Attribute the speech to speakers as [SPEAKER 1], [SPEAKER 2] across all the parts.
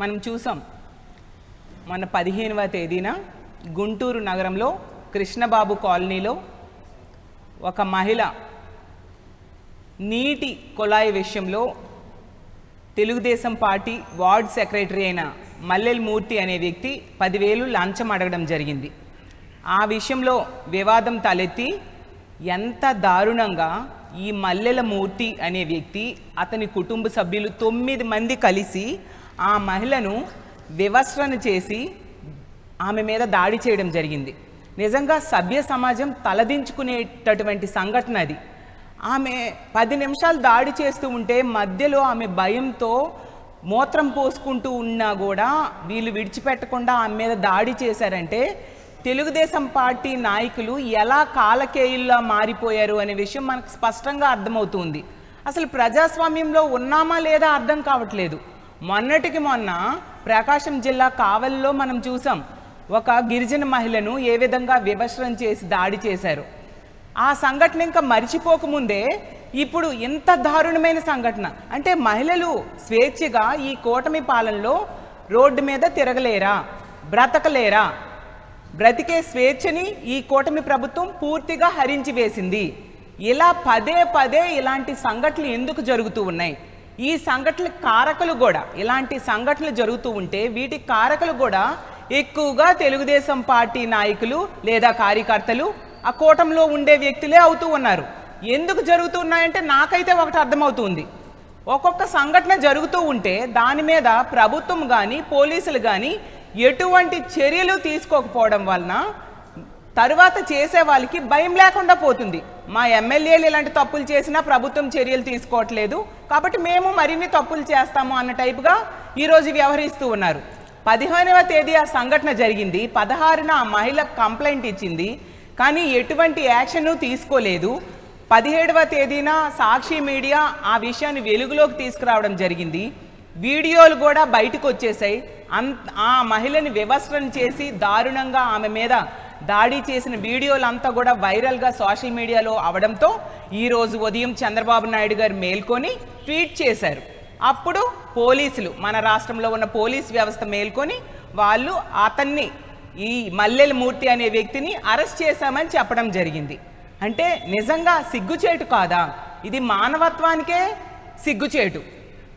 [SPEAKER 1] మనం చూసాం మన 15వ తేదీన గుంటూరు నగరంలో కృష్ణబాబు కాలనీలో ఒక మహిళ నీటి కొలాయి విషయంలో తెలుగుదేశం పార్టీ వార్డ్ సెక్రటరీ అయిన మల్లెల మూర్తి అనే వ్యక్తి 10,000 లంచం అడగడం జరిగింది. ఆ విషయంలో వివాదం తలెత్తి ఎంత దారుణంగా ఈ మల్లెల మూర్తి అనే వ్యక్తి అతని కుటుంబ సభ్యులు 9 మంది కలిసి ఆ మహిళను వివస్త్రణ చేసి ఆమె మీద దాడి చేయడం జరిగింది. నిజంగా సభ్య సమాజం తలదించుకునేటటువంటి సంఘటన అది. ఆమె 10 నిమిషాలు దాడి చేస్తూ ఉంటే మధ్యలో ఆమె భయంతో మూత్రం పోసుకుంటూ ఉన్నా కూడా వీళ్ళు విడిచిపెట్టకుండా ఆమె మీద దాడి చేశారంటే తెలుగుదేశం పార్టీ నాయకులు ఎలా కాలకేయుల్లా మారిపోయారు అనే విషయం మనకు స్పష్టంగా అర్థమవుతుంది. అసలు ప్రజాస్వామ్యంలో ఉన్నామా లేదా అర్థం కావట్లేదు. మొన్నటికి మొన్న ప్రకాశం జిల్లా కావలిలో మనం చూసాం ఒక గిరిజన మహిళను ఏ విధంగా వివస్త్రం చేసి దాడి చేశారు. ఆ సంఘటన ఇంకా మరిచిపోకముందే ఇప్పుడు ఇంత దారుణమైన సంఘటన. అంటే మహిళలు స్వేచ్ఛగా ఈ కూటమి పాలనలో రోడ్డు మీద తిరగలేరా, బ్రతకలేరా? బ్రతికే స్వేచ్ఛని ఈ కూటమి ప్రభుత్వం పూర్తిగా హరించి వేసింది. ఇలా పదే పదే ఇలాంటి సంఘటనలు ఎందుకు జరుగుతూ ఉన్నాయి? ఈ సంఘటనల కారకులు కూడా ఇలాంటి సంఘటనలు జరుగుతూ ఉంటే వీటి కారకులు కూడా ఎక్కువగా తెలుగుదేశం పార్టీ నాయకులు లేదా కార్యకర్తలు ఆ కూటమిలో ఉండే వ్యక్తులే అవుతూ ఉన్నారు. ఎందుకు జరుగుతున్నాయంటే నాకైతే ఒకటి అర్థమవుతుంది. ఒక్కొక్క సంఘటన జరుగుతూ ఉంటే దాని మీద ప్రభుత్వం కానీ పోలీసులు కానీ ఎటువంటి చర్యలు తీసుకోకపోవడం వలన తరువాత చేసే వాళ్ళకి భయం లేకుండా పోతుంది. మా ఎమ్మెల్యేలు ఇలాంటి తప్పులు చేసినా ప్రభుత్వం చర్యలు తీసుకోవట్లేదు కాబట్టి మేము మరిన్ని తప్పులు చేస్తాము అన్న టైపుగా ఈరోజు వ్యవహరిస్తూ ఉన్నారు. 15వ తేదీ ఆ సంఘటన జరిగింది. 16న ఆ మహిళ కంప్లైంట్ ఇచ్చింది కానీ ఎటువంటి యాక్షన్ తీసుకోలేదు. 17వ తేదీన సాక్షి మీడియా ఆ విషయాన్ని వెలుగులోకి తీసుకురావడం జరిగింది. వీడియోలు కూడా బయటకు వచ్చేసాయి. ఆ మహిళని వివస్త్రణ చేసి దారుణంగా ఆమె మీద దాడి చేసిన వీడియోలంతా కూడా వైరల్గా సోషల్ మీడియాలో అవడంతో ఈరోజు ఉదయం చంద్రబాబు నాయుడు గారు మేల్కొని ట్వీట్ చేశారు. అప్పుడు పోలీసులు, మన రాష్ట్రంలో ఉన్న పోలీస్ వ్యవస్థ మేల్కొని వాళ్ళు అతన్ని, ఈ మల్లెల మూర్తి అనే వ్యక్తిని అరెస్ట్ చేశామని చెప్పడం జరిగింది. అంటే నిజంగా సిగ్గుచేటు కాదా? ఇది మానవత్వానికే సిగ్గుచేటు.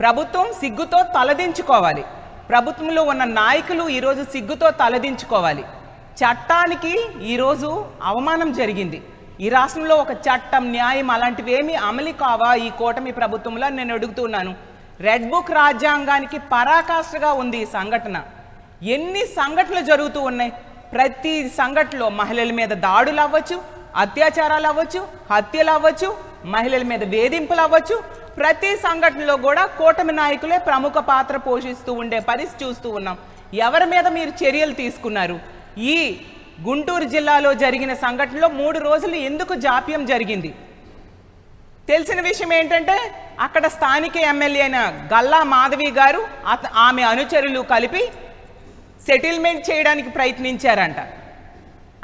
[SPEAKER 1] ప్రభుత్వం సిగ్గుతో తలదించుకోవాలి. ప్రభుత్వంలో ఉన్న నాయకులు ఈరోజు సిగ్గుతో తలదించుకోవాలి. చట్టానికి ఈరోజు అవమానం జరిగింది. ఈ రాష్ట్రంలో ఒక చట్టం, న్యాయం అలాంటివి ఏమీ అమలు కావా ఈ కూటమి ప్రభుత్వంలో నేను అడుగుతున్నాను. రెడ్ బుక్ రాజ్యాంగానికి పరాకాష్ఠగా ఉంది ఈ సంఘటన. ఎన్ని సంఘటనలు జరుగుతూ ఉన్నాయి. ప్రతి సంఘటనలో మహిళల మీద దాడులు అవ్వచ్చు, అత్యాచారాలు అవ్వచ్చు, హత్యలు అవ్వచ్చు, మహిళల మీద వేధింపులు అవ్వచ్చు. ప్రతి సంఘటనలో కూడా కూటమి నాయకులే ప్రముఖ పాత్ర పోషిస్తూ ఉండే పరిస్థితి చూస్తూ ఉన్నాం. ఎవరి మీద మీరు చర్యలు తీసుకున్నారు? ఈ గుంటూరు జిల్లాలో జరిగిన సంఘటనలో 3 రోజులు ఎందుకు జాప్యం జరిగింది? తెలిసిన విషయం ఏంటంటే అక్కడ స్థానిక ఎమ్మెల్యే అయిన గల్లా మాధవి గారు ఆమె అనుచరులు కలిపి సెటిల్మెంట్ చేయడానికి ప్రయత్నించారంట.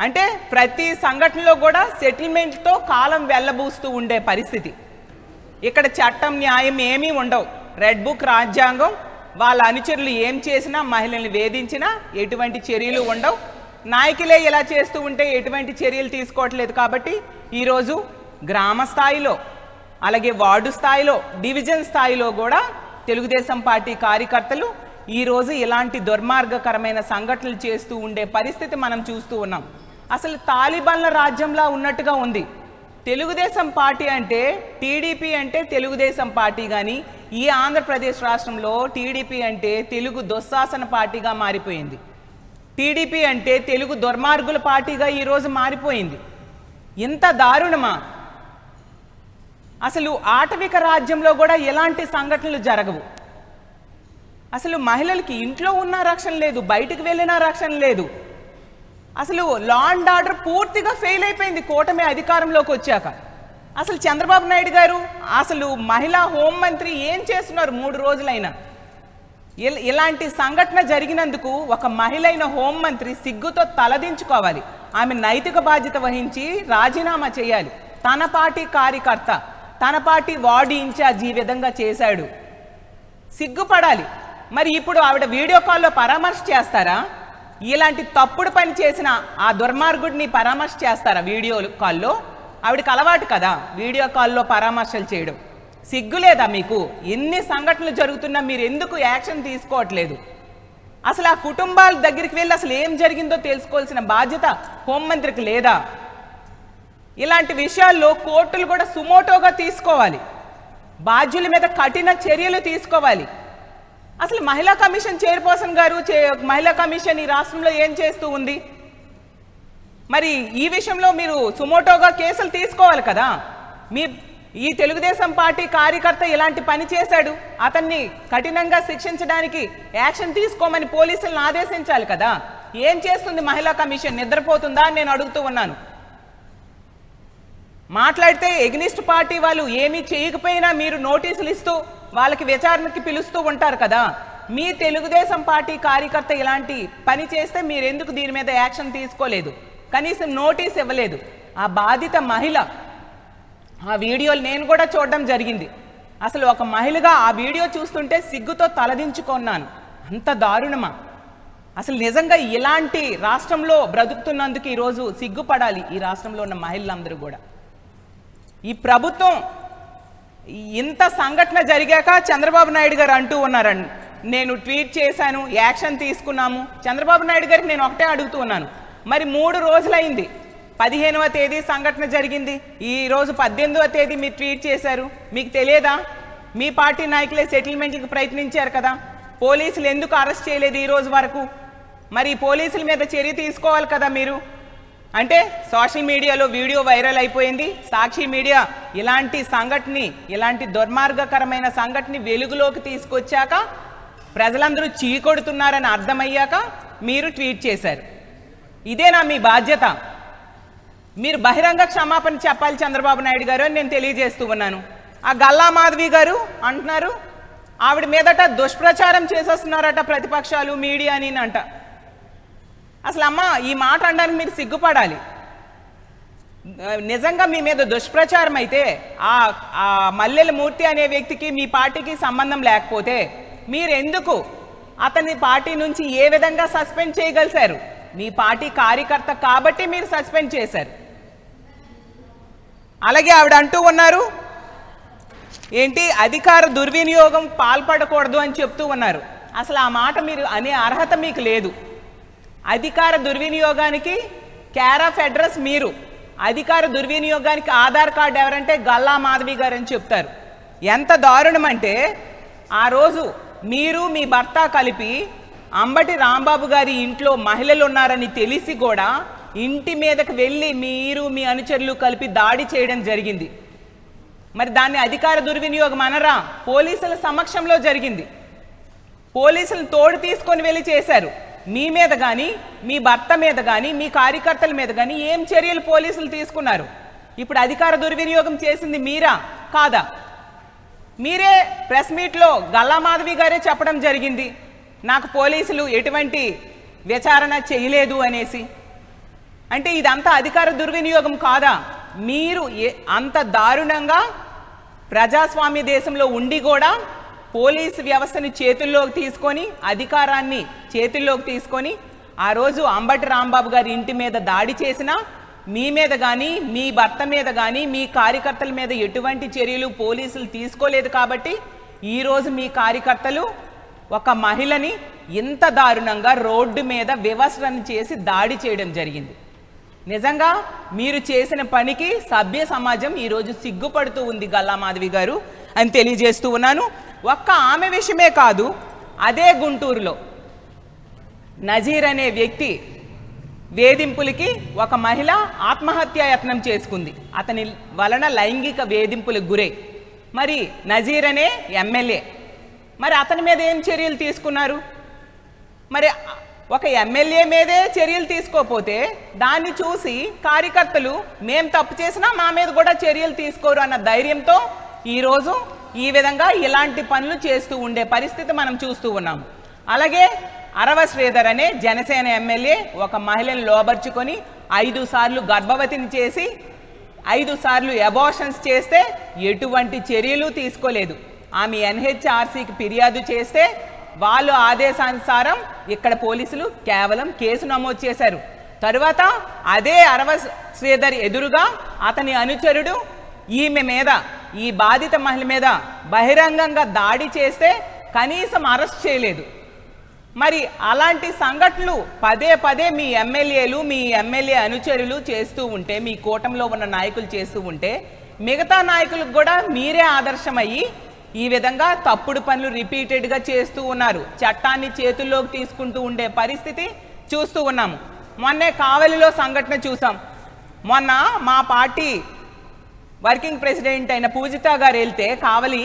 [SPEAKER 1] అంటే ప్రతి సంఘటనలో కూడా సెటిల్మెంట్తో కాలం వెళ్ళబూస్తూ ఉండే పరిస్థితి. ఇక్కడ చట్టం, న్యాయం ఏమీ ఉండవు. రెడ్ బుక్ రాజ్యాంగం, వాళ్ళ అనుచరులు ఏం చేసినా, మహిళల్ని వేధించినా ఎటువంటి చర్యలు ఉండవు. నాయకులే ఇలా చేస్తూ ఉంటే ఎటువంటి చర్యలు తీసుకోవట్లేదు. కాబట్టి ఈరోజు గ్రామ స్థాయిలో, అలాగే వార్డు స్థాయిలో, డివిజన్ స్థాయిలో కూడా తెలుగుదేశం పార్టీ కార్యకర్తలు ఈరోజు ఇలాంటి దుర్మార్గకరమైన సంఘటనలు చేస్తూ ఉండే పరిస్థితి మనం చూస్తూ ఉన్నాం. అసలు తాలిబాన్ల రాజ్యంలా ఉన్నట్టుగా ఉంది. తెలుగుదేశం పార్టీ అంటే, టీడీపీ అంటే తెలుగుదేశం పార్టీ, కానీ ఈ ఆంధ్రప్రదేశ్ రాష్ట్రంలో టీడీపీ అంటే తెలుగు దుశ్శాసన పార్టీగా మారిపోయింది. టీడీపీ అంటే తెలుగు దుర్మార్గుల పార్టీగా ఈరోజు మారిపోయింది. ఇంత దారుణమా? అసలు ఆటవిక రాజ్యంలో కూడా ఎలాంటి సంఘటనలు జరగవు. అసలు మహిళలకి ఇంట్లో ఉన్న రక్షణ లేదు, బయటకు వెళ్ళిన రక్షణ లేదు. అసలు లా అండ్ ఆర్డర్ పూర్తిగా ఫెయిల్ అయిపోయింది కూటమి అధికారంలోకి వచ్చాక. అసలు చంద్రబాబు నాయుడు గారు, అసలు మహిళా హోంమంత్రి ఏం చేస్తున్నారు 3 రోజులైనా? ఇలాంటి సంఘటన జరిగినందుకు ఒక మహిళ అయిన హోంమంత్రి సిగ్గుతో తలదించుకోవాలి. ఆమె నైతిక బాధ్యత వహించి రాజీనామా చేయాలి. తన పార్టీ కార్యకర్త, తన పార్టీ వార్డు ఇన్ఛార్జ్ ఈ విధంగా చేశాడు, సిగ్గుపడాలి. మరి ఇప్పుడు ఆవిడ వీడియో కాల్లో పరామర్శ చేస్తారా? ఇలాంటి తప్పుడు పని చేసిన ఆ దుర్మార్గుడిని పరామర్శ చేస్తారా వీడియో కాల్లో? ఆవిడకి అలవాటు కదా వీడియో కాల్లో పరామర్శలు చేయడం. సిగ్గులేదా మీకు? ఎన్ని సంఘటనలు జరుగుతున్నా మీరు ఎందుకు యాక్షన్ తీసుకోవట్లేదు? అసలు ఆ కుటుంబాల దగ్గరికి వెళ్ళి అసలు ఏం జరిగిందో తెలుసుకోవాల్సిన బాధ్యత హోంమంత్రికి లేదా? ఇలాంటి విషయాల్లో కోర్టులు కూడా సుమోటోగా తీసుకోవాలి, బాధ్యుల మీద కఠిన చర్యలు తీసుకోవాలి. అసలు మహిళా కమిషన్ చైర్పర్సన్ గారు మహిళా కమిషన్ ఈ రాష్ట్రంలో ఏం చేస్తూ ఉంది? మరి ఈ విషయంలో మీరు సుమోటోగా కేసులు తీసుకోవాలి కదా. ఈ తెలుగుదేశం పార్టీ కార్యకర్త ఇలాంటి పని చేశాడు, అతన్ని కఠినంగా శిక్షించడానికి యాక్షన్ తీసుకోమని పోలీసులను ఆదేశించాలి కదా. ఏం చేస్తుంది మహిళా కమిషన్? నిద్రపోతుందా అని నేను అడుగుతూ ఉన్నాను. మాట్లాడితే ఎగ్నిస్ట్ పార్టీ వాళ్ళు ఏమీ చేయకపోయినా మీరు నోటీసులు ఇస్తూ వాళ్ళకి విచారణకి పిలుస్తూ ఉంటారు కదా. మీ తెలుగుదేశం పార్టీ కార్యకర్త ఇలాంటి పని చేస్తే మీరు ఎందుకు దీని మీద యాక్షన్ తీసుకోలేదు? కనీసం నోటీస్ ఇవ్వలేదు. ఆ బాధిత మహిళ ఆ వీడియోలు నేను కూడా చూడడం జరిగింది. అసలు ఒక మహిళగా ఆ వీడియో చూస్తుంటే సిగ్గుతో తలదించుకున్నాను. అంత దారుణమా? అసలు నిజంగా ఇలాంటి రాష్ట్రంలో బ్రతుకుతున్నందుకు ఈరోజు సిగ్గుపడాలి ఈ రాష్ట్రంలో ఉన్న మహిళలందరూ కూడా. ఈ ప్రభుత్వం ఇంత సంఘటన జరిగాక చంద్రబాబు నాయుడు గారు అంటూ ఉన్నారండి, నేను ట్వీట్ చేశాను, యాక్షన్ తీసుకున్నాము. చంద్రబాబు నాయుడు గారికి నేను ఒకటే అడుగుతూ ఉన్నాను, మరి 3 రోజులైంది. 15వ తేదీ సంఘటన జరిగింది, ఈరోజు 18వ తేదీ మీరు ట్వీట్ చేశారు. మీకు తెలియదా? మీ పార్టీ నాయకులే సెటిల్మెంట్కి ప్రయత్నించారు కదా. పోలీసులు ఎందుకు అరెస్ట్ చేయలేదు ఈ రోజు వరకు? మరి పోలీసుల మీద చర్య తీసుకోవాలి కదా మీరు. అంటే సోషల్ మీడియాలో వీడియో వైరల్ అయిపోయింది. సాక్షి మీడియా ఇలాంటి సంఘటనని, ఇలాంటి దుర్మార్గకరమైన సంఘటనని వెలుగులోకి తీసుకొచ్చాక ప్రజలందరూ చీకొడుతున్నారని అర్థమయ్యాక మీరు ట్వీట్ చేశారు. ఇదేనా మీ బాధ్యత? మీరు బహిరంగ క్షమాపణ చెప్పాలి చంద్రబాబు నాయుడు గారు అని నేను తెలియజేస్తూ ఉన్నాను. ఆ గల్లా మాధవి గారు అంటున్నారు ఆవిడ మీదట దుష్ప్రచారం చేసేస్తున్నారట ప్రతిపక్షాలు, మీడియా అని అంట. అసలు అమ్మ, ఈ మాట అనడానికి మీరు సిగ్గుపడాలి. నిజంగా మీ మీద దుష్ప్రచారం అయితే ఆ మల్లెల మూర్తి అనే వ్యక్తికి మీ పార్టీకి సంబంధం లేకపోతే మీరు ఎందుకు అతని పార్టీ నుంచి ఏ విధంగా సస్పెండ్ చేయగలిశారు? మీ పార్టీ కార్యకర్త కాబట్టి మీరు సస్పెండ్ చేశారు. అలాగే ఆవిడ అంటూ ఉన్నారు ఏంటి, అధికార దుర్వినియోగం పాల్పడకూడదు అని చెప్తూ ఉన్నారు. అసలు ఆ మాట మీరు అనే అర్హత మీకు లేదు. అధికార దుర్వినియోగానికి కేర్ ఆఫ్ అడ్రస్ మీరు. అధికార దుర్వినియోగానికి ఆధార్ కార్డు ఎవరంటే గల్లా మాధవి గారు అని చెప్తారు. ఎంత దారుణం అంటే, ఆ రోజు మీరు మీ భర్త కలిపి అంబటి రాంబాబు గారి ఇంట్లో మహిళలు ఉన్నారని తెలిసి కూడా ఇంటి మీదకి వెళ్ళి మీరు మీ అనుచరులు కలిపి దాడి చేయడం జరిగింది. మరి దాన్ని అధికార దుర్వినియోగం అనరా? పోలీసుల సమక్షంలో జరిగింది. పోలీసులను తోడు తీసుకొని వెళ్ళి చేశారు. మీ మీద కానీ, మీ భర్త మీద కానీ, మీ కార్యకర్తల మీద కానీ ఏం చర్యలు పోలీసులు తీసుకున్నారు? ఇప్పుడు అధికార దుర్వినియోగం చేసింది మీరా కాదా? మీరే ప్రెస్ మీట్లో గల్లా మాధవి గారే చెప్పడం జరిగింది, నాకు పోలీసులు ఎటువంటి విచారణ చేయలేదు అనేసి. అంటే ఇదంతా అధికార దుర్వినియోగం కాదా? మీరు అంత దారుణంగా ప్రజాస్వామ్య దేశంలో ఉండి కూడా పోలీసు వ్యవస్థని చేతుల్లోకి తీసుకొని, అధికారాన్ని చేతుల్లోకి తీసుకొని ఆ రోజు అంబటి రాంబాబు గారి ఇంటి మీద దాడి చేసినా మీ మీద కానీ, మీ భర్త మీద కానీ, మీ కార్యకర్తల మీద ఎటువంటి చర్యలు పోలీసులు తీసుకోలేదు. కాబట్టి ఈరోజు మీ కార్యకర్తలు ఒక మహిళని ఇంత దారుణంగా రోడ్డు మీద వివస్రణ చేసి దాడి చేయడం జరిగింది. నిజంగా మీరు చేసిన పనికి సభ్య సమాజం ఈరోజు సిగ్గుపడుతూ ఉంది గల్లా మాధవి గారు అని తెలియజేస్తూ ఉన్నాను. ఒక్క ఆమె విషయమే కాదు, అదే గుంటూరులో నజీర్ అనే వ్యక్తి వేధింపులకి ఒక మహిళ ఆత్మహత్యా యత్నం చేసుకుంది. అతని వలన లైంగిక వేధింపులకు గురై. మరి నజీర్ అనే ఎమ్మెల్యే, మరి అతని మీద ఏం చర్యలు తీసుకున్నారు? మరి ఒక ఎమ్మెల్యే మీదే చర్యలు తీసుకోకపోతే దాన్ని చూసి కార్యకర్తలు మేం తప్పు చేసినా మా మీద కూడా చర్యలు తీసుకోరు అన్న ధైర్యంతో ఈరోజు ఈ విధంగా ఇలాంటి పనులు చేస్తూ ఉండే పరిస్థితి మనం చూస్తూ ఉన్నాము. అలాగే అరవ శ్రీధర్ అనే జనసేన ఎమ్మెల్యే ఒక మహిళను లోబర్చుకొని 5 సార్లు గర్భవతిని చేసి 5 సార్లు అబార్షన్స్ చేస్తే ఎటువంటి చర్యలు తీసుకోలేదు. ఆమె NHRCకి ఫిర్యాదు చేస్తే వాళ్ళు ఆదేశానుసారం ఇక్కడ పోలీసులు కేవలం కేసు నమోదు చేశారు. తరువాత అదే అరవ శ్రీధర్ ఎదురుగా అతని అనుచరుడు ఈమె మీద, ఈ బాధిత మహిళ మీద బహిరంగంగా దాడి చేస్తే కనీసం అరెస్ట్ చేయలేదు. మరి అలాంటి సంఘటనలు పదే పదే మీ ఎమ్మెల్యేలు, మీ ఎమ్మెల్యే అనుచరులు చేస్తూ ఉంటే, మీ కూటమిలో ఉన్న నాయకులు చేస్తూ ఉంటే, మిగతా నాయకులకు కూడా మీరే ఆదర్శమయ్యి ఈ విధంగా తప్పుడు పనులు రిపీటెడ్గా చేస్తూ ఉన్నారు. చట్టాన్ని చేతుల్లోకి తీసుకుంటూ ఉండే పరిస్థితి చూస్తూ ఉన్నాము. మొన్నే కావలిలో సంఘటన చూసాం. మొన్న మా పార్టీ వర్కింగ్ ప్రెసిడెంట్ అయిన పూజిత గారు వెళ్తే కావలి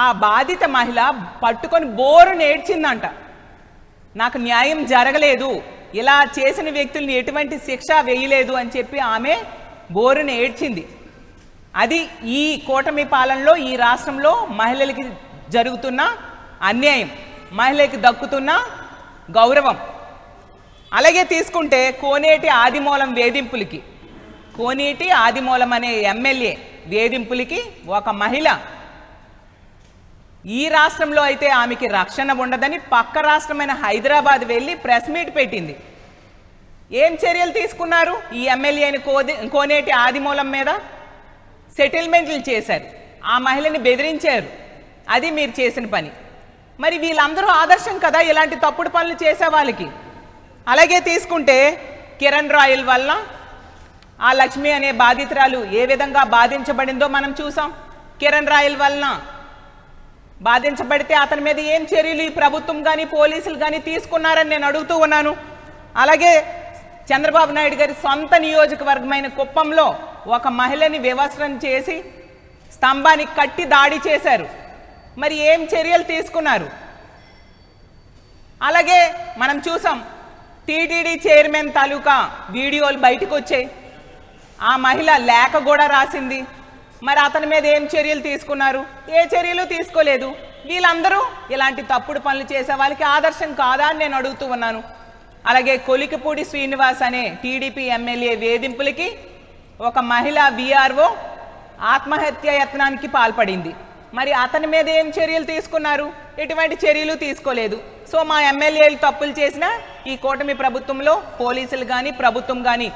[SPEAKER 1] ఆ బాధిత మహిళ పట్టుకొని బోరుని ఏడ్చిందంట. నాకు న్యాయం జరగలేదు, ఇలా చేసిన వ్యక్తుల్ని ఎటువంటి శిక్ష వేయలేదు అని చెప్పి ఆమె బోరుని ఏడ్చింది. అది ఈ కూటమి పాలనలో ఈ రాష్ట్రంలో మహిళలకి జరుగుతున్న అన్యాయం, మహిళకి దక్కుతున్న గౌరవం. అలాగే తీసుకుంటే కోనేటి ఆదిమూలం వేధింపులకి, కోనేటి ఆదిమూలం అనే ఎమ్మెల్యే వేధింపులకి ఒక మహిళ ఈ రాష్ట్రంలో అయితే ఆమెకి రక్షణ ఉండదని పక్క రాష్ట్రమైన హైదరాబాద్ వెళ్ళి ప్రెస్ మీట్ పెట్టింది. ఏం చర్యలు తీసుకున్నారు? ఈ ఎమ్మెల్యేని కోనేటి ఆదిమూలం మీద సెటిల్మెంట్లు చేశారు, ఆ మహిళని బెదిరించారు. అది మీరు చేసిన పని. మరి వీళ్ళందరూ ఆదర్శం కదా ఇలాంటి తప్పుడు పనులు చేసే వాళ్ళకి. అలాగే తీసుకుంటే కిరణ్ రాయల్ వల్ల ఆ లక్ష్మి అనే బాధితురాలు ఏ విధంగా బాధించబడిందో మనం చూసాం. కిరణ్ రాయల్ వలన బాధించబడితే అతని మీద ఏం చర్యలు ఈ ప్రభుత్వం కానీ పోలీసులు కానీ తీసుకున్నారని నేను అడుగుతూ ఉన్నాను. అలాగే చంద్రబాబు నాయుడు గారి సొంత నియోజకవర్గమైన కుప్పంలో ఒక మహిళని వివస్త్రం చేసి స్తంభానికి కట్టి దాడి చేశారు. మరి ఏం చర్యలు తీసుకున్నారు? అలాగే మనం చూసాం టీటీడీ చైర్మన్ తాలూకా వీడియోలు బయటకు వచ్చాయి. ఆ మహిళ లేఖ కూడా రాసింది. మరి అతని మీద ఏం చర్యలు తీసుకున్నారు? ఏ చర్యలు తీసుకోలేదు. వీళ్ళందరూ ఇలాంటి తప్పుడు పనులు చేసే వాళ్ళకి ఆదర్శం కాదా అని నేను అడుగుతూ ఉన్నాను. అలాగే కొలికిపూడి శ్రీనివాస్ అనే టీడీపీ ఎమ్మెల్యే వేధింపులకి ఒక మహిళ వీఆర్ఓ ఆత్మహత్య యత్నానికి పాల్పడింది. మరి అతని మీద ఏం చర్యలు తీసుకున్నారు? ఎటువంటి చర్యలు తీసుకోలేదు. సో మా ఎమ్మెల్యేలు తప్పులు చేసినా ఈ కూటమి ప్రభుత్వంలో పోలీసులు కానీ ప్రభుత్వం కానీ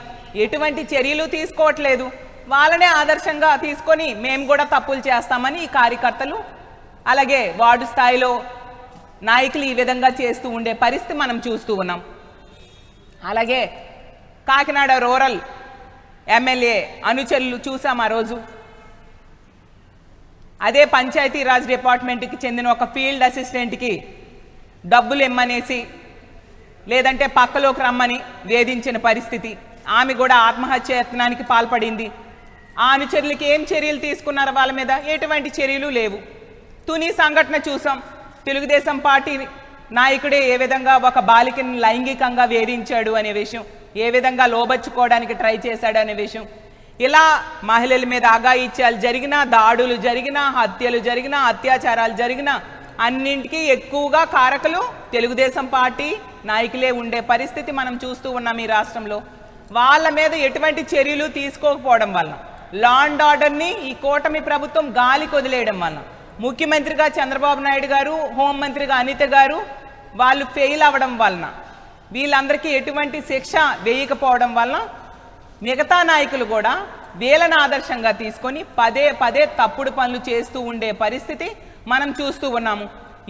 [SPEAKER 1] ఎటువంటి చర్యలు తీసుకోవట్లేదు. వాళ్ళనే ఆదర్శంగా తీసుకొని మేము కూడా తప్పులు చేస్తామని ఈ కార్యకర్తలు అలాగే వార్డు స్థాయిలో నాయకులు ఈ విధంగా చేస్తూ ఉండే పరిస్థితి మనం చూస్తూ ఉన్నాం. అలాగే కాకినాడ రూరల్ ఎమ్మెల్యే అనుచరులు చూసాం. ఆ రోజు అదే పంచాయతీరాజ్ డిపార్ట్మెంట్కి చెందిన ఒక ఫీల్డ్ అసిస్టెంట్కి డబ్బులు ఇమ్మనేసి లేదంటే పక్కలోకి రమ్మని వేధించిన పరిస్థితి. ఆమె కూడా ఆత్మహత్య యత్నానికి పాల్పడింది. ఆ అనుచరులకి ఏం చర్యలు తీసుకున్నారు? వాళ్ళ మీద ఎటువంటి చర్యలు లేవు. తుని సంఘటన చూసాం. తెలుగుదేశం పార్టీ నాయకుడే ఏ విధంగా ఒక బాలికని లైంగికంగా వేధించాడు అనే విషయం, ఏ విధంగా లోబర్చుకోవడానికి ట్రై చేశాడు అనే విషయం, ఇలా మహిళల మీద అఘాయిత్యాలు జరిగినా, దాడులు జరిగినా, హత్యలు జరిగినా, అత్యాచారాలు జరిగినా అన్నింటికీ ఎక్కువగా కారకులు తెలుగుదేశం పార్టీ నాయకులే ఉండే పరిస్థితి మనం చూస్తూ ఉన్నాం ఈ రాష్ట్రంలో. వాళ్ళ మీద ఎటువంటి చర్యలు తీసుకోకపోవడం వల్ల, లా అండ్ ఆర్డర్ని ఈ కూటమి ప్రభుత్వం గాలికి వదిలేయడం వల్ల, ముఖ్యమంత్రిగా చంద్రబాబు నాయుడు గారు, హోంమంత్రిగా అనిత గారు వాళ్ళు ఫెయిల్ అవ్వడం వలన, వీళ్ళందరికీ ఎటువంటి శిక్ష వేయకపోవడం వలన మిగతా నాయకులు కూడా వీళ్ళని ఆదర్శంగా తీసుకొని పదే పదే తప్పుడు పనులు చేస్తూ ఉండే పరిస్థితి మనం చూస్తూ ఉన్నాము.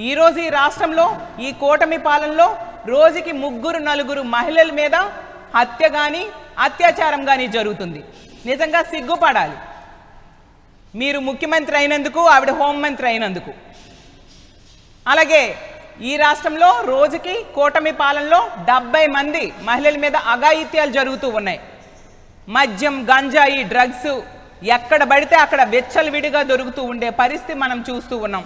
[SPEAKER 1] ఈరోజు ఈ రాష్ట్రంలో ఈ కూటమి పాలనలో రోజుకి 3-4 మహిళల మీద హత్య కానీ అత్యాచారం కానీ జరుగుతుంది. నిజంగా సిగ్గుపడాలి. మీరు ముఖ్యమంత్రి అయినందుకు, ఆవిడ హోంమంత్రి అయినందుకు. అలాగే ఈ రాష్ట్రంలో రోజుకి కూటమి పాలనలో 70 మంది మహిళల మీద అఘాయిత్యాలు జరుగుతూ ఉన్నాయి. మద్యం, గంజాయి, డ్రగ్స్ ఎక్కడ పడితే అక్కడ విచ్చలవిడిగా దొరుకుతూ ఉండే పరిస్థితి మనం చూస్తూ ఉన్నాం.